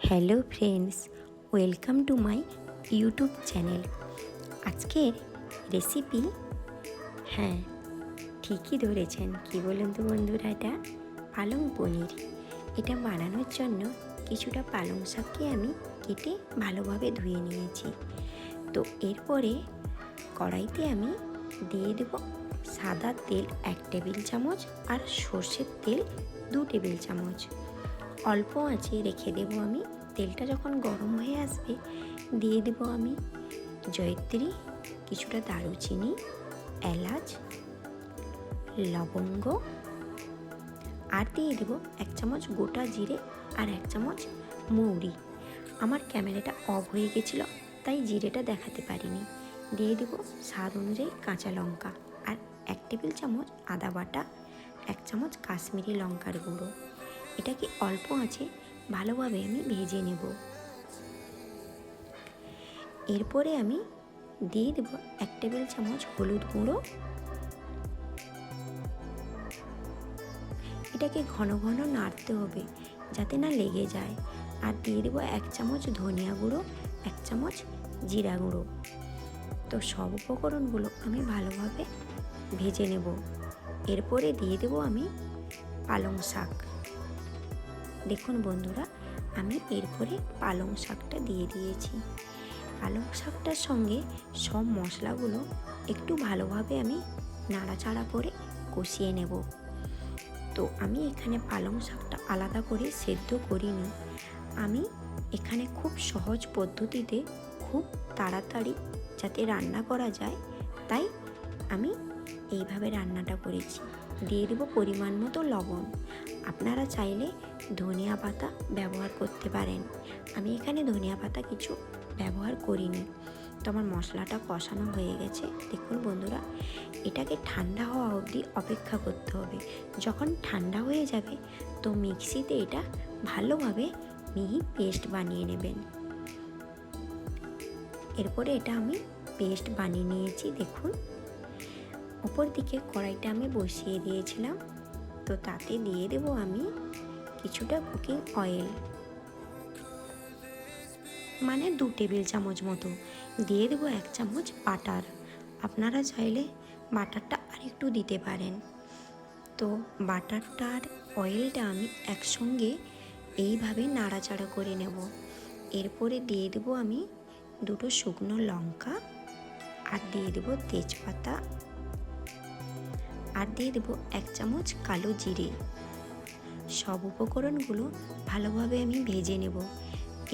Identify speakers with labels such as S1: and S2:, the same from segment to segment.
S1: Hello friends, welcome to my YouTube channel. আজকের recipe, হ্যাঁ ঠিকই ধরেছেন, কি বলুন তো বন্ধুরা, এটা পালং পনির। এটা বানানোর জন্য কিছুটা পালং শাককে আমি কেটে ভালোভাবে ধুয়ে নিয়েছি। তো এরপরে কড়াইতে আমি দিয়ে দেব সাদা তেল 1 টেবিল চামচ আর সর্ষের তেল 2 টেবিল চামচ। অল্প আঁচে রেখে দেব আমি। তেলটা যখন গরম হয়ে আসবে দিয়ে দেব আমি জয়িত্রী, কিছুটা দারুচিনি, এলাচ, লবঙ্গ, আর দিয়ে দেব 1 চামচ গোটা জিরে আর 1 চামচ মৌরি। আমার ক্যামেরাটা অফ হয়ে গেছিলো তাই জিরেটা দেখাতে পারিনি। দিয়ে দেব স্বাদ অনুযায়ী কাঁচা লঙ্কা আর 1 টেবিল চামচ আদা বাটা, 1 চামচ কাশ্মীরি লঙ্কার গুঁড়ো। এটাকে অল্প আঁচে ভালোভাবে আমি ভেজে নেব। এরপরে আমি দিয়ে দেব 1 টেবিল চামচ হলুদ গুঁড়ো। এটাকে ঘন ঘন নাড়তে হবে যাতে না লেগে যায়। আর দিয়ে দেব 1 চামচ ধনিয়া গুঁড়ো, 1 চামচ জিরা গুঁড়ো। তো সব উপকরণগুলো আমি ভালোভাবে ভেজে নেব। এরপরে দিয়ে দেব আমি পালং শাক। দেখুন বন্ধুরা, আমি এরপরে পালং শাকটা দিয়ে দিয়েছি। পালং শাকটার সঙ্গে সব মশলাগুলো একটু ভালোভাবে আমি নাড়াচাড়া করে কষিয়ে নেব। তো আমি এখানে পালং শাকটা আলাদা করে সেদ্ধ করিনি। আমি এখানে খুব সহজ পদ্ধতিতে খুব তাড়াতাড়ি যাতে রান্না করা যায় তাই আমি এইভাবে রান্নাটা করেছি। দিয়ে দেব পরিমাণ মতো লবণ। আপনারা চাইলে ধনিয়া পাতা ব্যবহার করতে পারেন। আমি এখানে ধনিয়া পাতা কিছু ব্যবহার করিনি। তো আমার মশলাটা কষানো হয়ে গেছে। দেখুন বন্ধুরা, এটাকে ঠান্ডা হওয়া অবধি অপেক্ষা করতে হবে। যখন ঠান্ডা হয়ে যাবে তো মিক্সিতে এটা ভালোভাবে মিহি পেস্ট বানিয়ে নেবেন। এরপরে এটা আমি পেস্ট বানিয়ে নিয়েছি। দেখুন, ওপর দিকে কড়াইটা আমি বসিয়ে দিয়েছিলাম। তো তাতে দিয়ে দেব আমি কিছুটা কুকিং অয়েল, মানে 2 টেবিল চামচ মতো। দিয়ে দেব 1 চামচ বাটার। আপনারা চাইলে বাটারটা আরেকটু দিতে পারেন। তো বাটারটা আর অয়েলটা আমি একসঙ্গে এইভাবে নাড়াচাড়া করে নেব। এরপরে দিয়ে দেব আমি 2টো শুকনো লঙ্কা, আর দিয়ে দেব তেজপাতা, আর দিয়ে দেব 1 চামচ কালো জিরে। সব উপকরণগুলো ভালোভাবে আমি ভেজে নেব।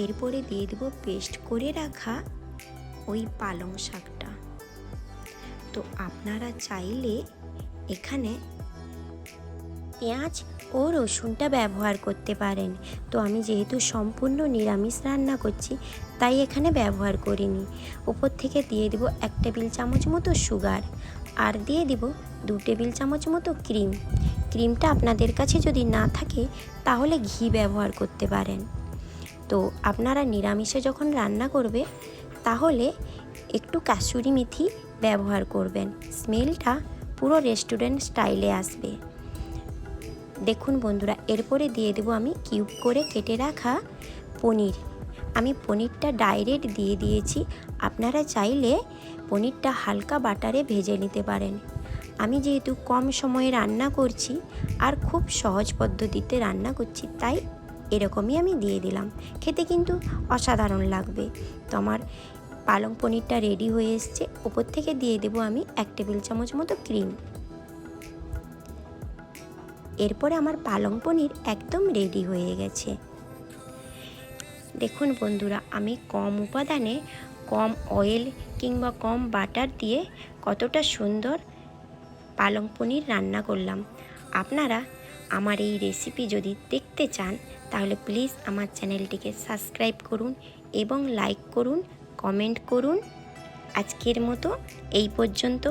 S1: এরপরে দিয়ে দেব পেস্ট করে রাখা ওই পালং শাকটা। তো আপনারা চাইলে এখানে পেঁয়াজ ও রসুনটা ব্যবহার করতে পারেন। তো আমি যেহেতু সম্পূর্ণ নিরামিষ রান্না করছি তাই এখানে ব্যবহার করিনি। উপর থেকে দিয়ে দেব 1 টেবিল চামচ মতো সুগার, আর দিয়ে দেব 2 টেবিল চামচ মতো ক্রিম। ক্রিমটা আপনাদের কাছে যদি না থাকে তাহলে ঘি ব্যবহার করতে পারেন। তো আপনারা নিরামিষে যখন রান্না করবে তাহলে একটু কাসুরি মেথি ব্যবহার করবেন। স্মেলটা পুরো রেস্টুরেন্ট স্টাইলে আসবে। দেখুন বন্ধুরা, এরপরে দিয়ে দেব আমি কিউব করে কেটে রাখা পনির। আমি পনিরটা ডাইরেক্ট দিয়ে দিয়েছি। আপনারা চাইলে পনিরটা হালকা বাটারে ভেজে নিতে পারেন। আমি যেহেতু কম সময়ে রান্না করছি আর খুব সহজ পদ্ধতিতে রান্না করছি তাই এরকমই আমি দিয়ে দিলাম। খেতে কিন্তু অসাধারণ লাগবে। তো আমার পালং পনিরটা রেডি হয়ে এসছে। উপর থেকে দিয়ে দেব আমি 1 টেবিল চামচ মতো ক্রিম। এরপরে আমার পালং পনির একদম রেডি হয়ে গেছে। দেখুন বন্ধুরা, আমি কম উপাদানে, কম অয়েল কিংবা কম বাটার দিয়ে কতটা সুন্দর পালং পনির রান্না করলাম। আপনারা আমার এই রেসিপি যদি দেখতে চান তাহলে প্লিজ আমার চ্যানেলটিকে সাবস্ক্রাইব করুন এবং লাইক করুন, কমেন্ট করুন। আজকের মতো এই পর্যন্ত।